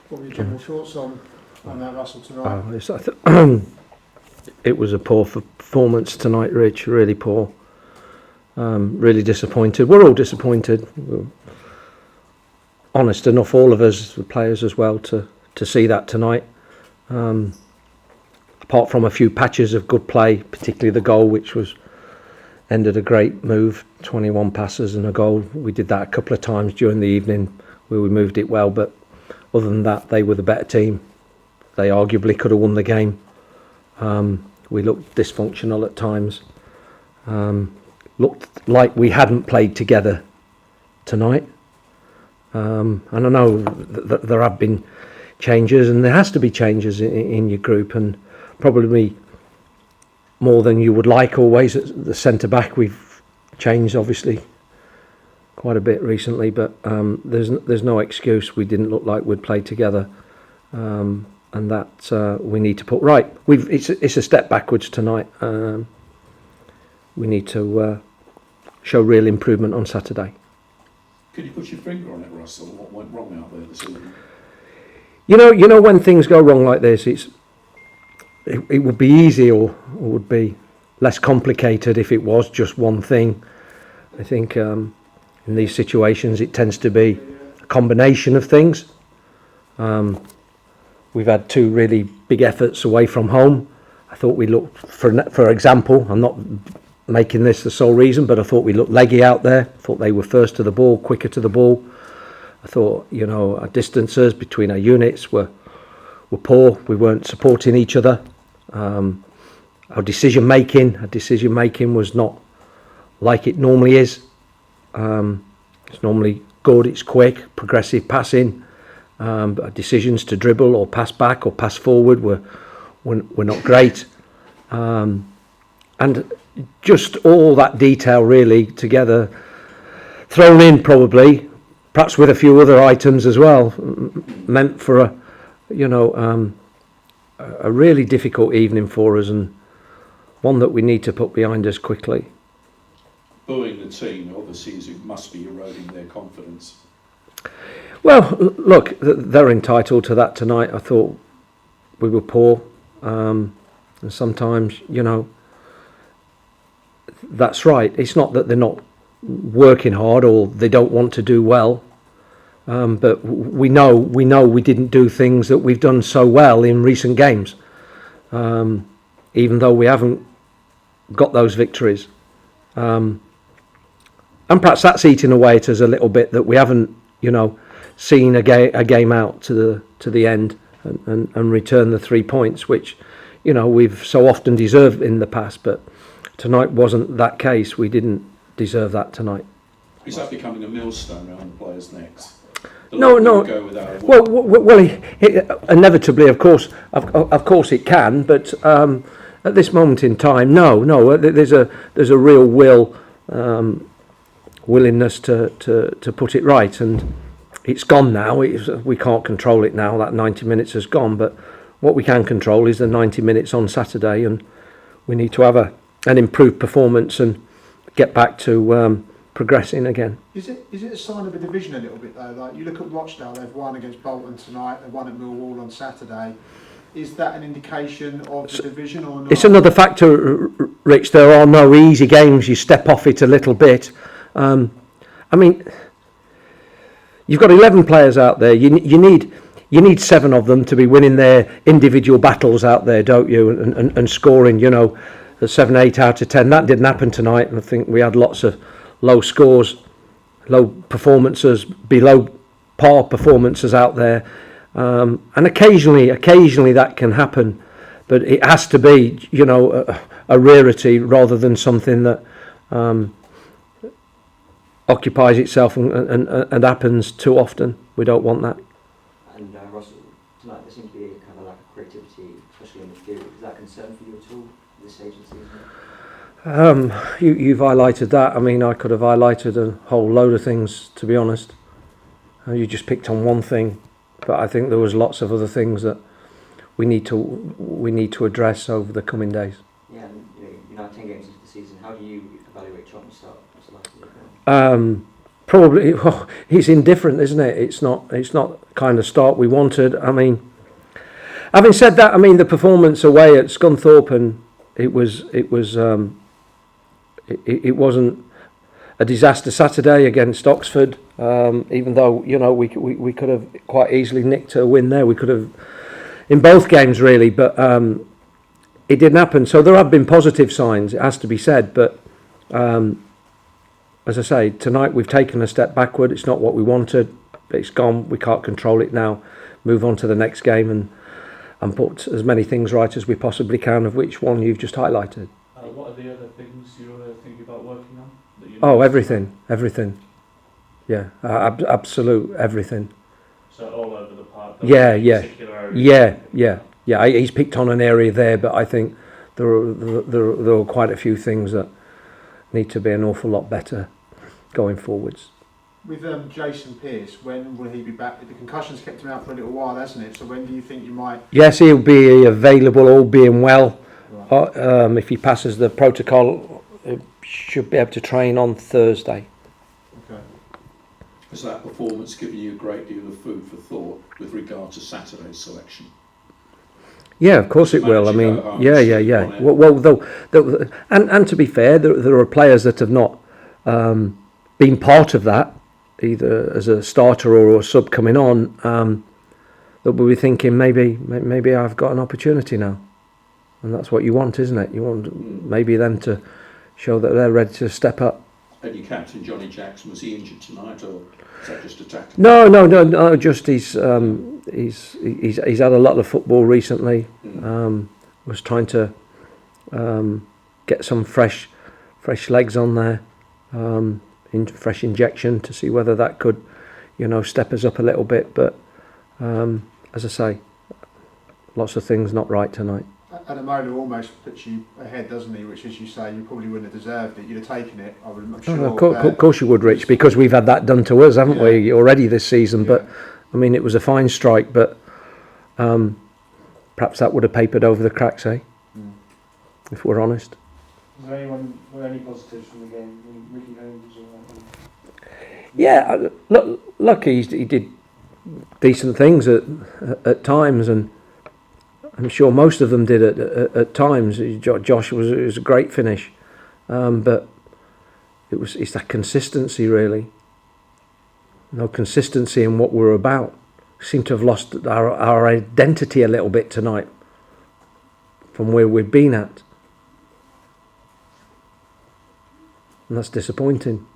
What were your general thoughts on that, Russell, tonight? It was a poor performance tonight, Rich. Really poor. Really disappointed. We're all disappointed. We're honest enough, all of us, the players as well, to see that tonight. Apart from a few patches of good play, particularly the goal, which ended a great move, 21 passes and a goal. We did that a couple of times during the evening where we moved it well, but other than that, they were the better team. They arguably could have won the game. We looked dysfunctional at times. Looked like we hadn't played together tonight. And I know that there have been changes, and there has to be changes in your group, and probably more than you would like always. At the centre-back, we've changed, obviously, quite a bit recently, but there's no excuse. We didn't look like we'd played together, and that we need to put right. It's a step backwards tonight. We need to show real improvement on Saturday. Could you put your finger on it, Russell? What went wrong out there this evening? You know when things go wrong like this, it would be easy or would be less complicated if it was just one thing. I think in these situations it tends to be a combination of things. We've had two really big efforts away from home. I thought we looked, for example, I'm not making this the sole reason, but I thought we looked leggy out there. I thought they were first to the ball, quicker to the ball. I thought, our distances between our units were poor. We weren't supporting each other. Our decision making was not like it normally is. It's normally good, it's quick, progressive passing. But our decisions to dribble or pass back or pass forward were not great. And just all that detail really together, thrown in probably, perhaps with a few other items as well, meant for a really difficult evening for us, and one that we need to put behind us quickly. Booing the team obviously must be eroding their confidence. Well, look, they're entitled to that tonight. I thought we were poor, and sometimes, that's right. It's not that they're not working hard or they don't want to do well, but we know we didn't do things that we've done so well in recent games, even though we haven't got those victories. And perhaps that's eating away at us a little bit, that we haven't, seen a game out to the end and return the 3 points, which, we've so often deserved in the past. But tonight wasn't that case. We didn't deserve that tonight. Is that becoming a millstone around the players' necks? No. Well, inevitably, of course it can. But at this moment in time, no. There's a real willingness to put it right, and it's gone now. We can't control it now. That 90 minutes has gone, but what we can control is the 90 minutes on Saturday, and we need to have an improved performance and get back to progressing again. Is it a sign of a division a little bit though? Like you look at Rochdale, they've won against Bolton tonight, they won at Millwall on Saturday. Is that an indication of the division or not? It's another factor, Rich. There are no easy games. You step off it a little bit. You've got 11 players out there. You need 7 of them to be winning their individual battles out there, don't you? And scoring, 7, 8 out of 10. That didn't happen tonight. And I think we had lots of low scores, low performances, below par performances out there. And occasionally that can happen, but it has to be, a rarity rather than something that occupies itself and happens too often. We don't want that. And Russell, tonight there seems to be a kind of lack of creativity, especially in the field. Is that a concern for you at all at this stage of the season? You've highlighted that. I could have highlighted a whole load of things, to be honest. You just picked on one thing, but I think there was lots of other things that we need to address over the coming days. Yeah, and, you're now 10 games into the season. How do you evaluate Charlton's start? Probably, it's indifferent, isn't it? It's not the kind of start we wanted. I mean, having said that, I mean the performance away at Scunthorpe, and it wasn't a disaster Saturday against Oxford. Even though we could have quite easily nicked a win there. We could have in both games really, but it didn't happen. So there have been positive signs. It has to be said, but. As I say, tonight we've taken a step backward. It's not what we wanted. It's gone. We can't control it now. Move on to the next game and put as many things right as we possibly can, of which one you've just highlighted. What are the other things you're thinking about working on? Everything. Yeah, absolute everything. So all over the park? Yeah. Particular area? Yeah. He's picked on an area there, but I think there are quite a few things that need to be an awful lot better going forwards. With Jason Pearce, when will he be back? The concussion's kept him out for a little while, hasn't it? So when do you think you might... Yes, he'll be available, all being well. Right. If he passes the protocol, he should be able to train on Thursday. Okay. Has that performance given you a great deal of food for thought with regard to Saturday's selection? Yeah, of course it will. I mean, yeah. Well, though, and to be fair, there are players that have not been part of that, either as a starter or a sub coming on, that will be thinking maybe I've got an opportunity now, and that's what you want, isn't it? You want maybe them to show that they're ready to step up. And your captain Johnny Jackson, was he injured tonight, or is that just a tactical? No. Just he's had a lot of football recently. Was trying to get some fresh legs on there, fresh injection to see whether that could, step us up a little bit. But as I say, lots of things not right tonight. Adamola almost puts you ahead, doesn't he? Which, as you say, you probably wouldn't have deserved it. You'd have taken it. I'm sure. Of course you would, Rich, because we've had that done to us, haven't we, already this season? Yeah. But I mean, it was a fine strike, but perhaps that would have papered over the cracks, if we're honest. Was there any positives from the game? Ricky Holmes or Yeah, look, he did decent things at times, and I'm sure most of them did at times. Josh was a great finish, but it's that consistency really. No consistency in what we're about. We seem to have lost our identity a little bit tonight from where we've been at, and that's disappointing.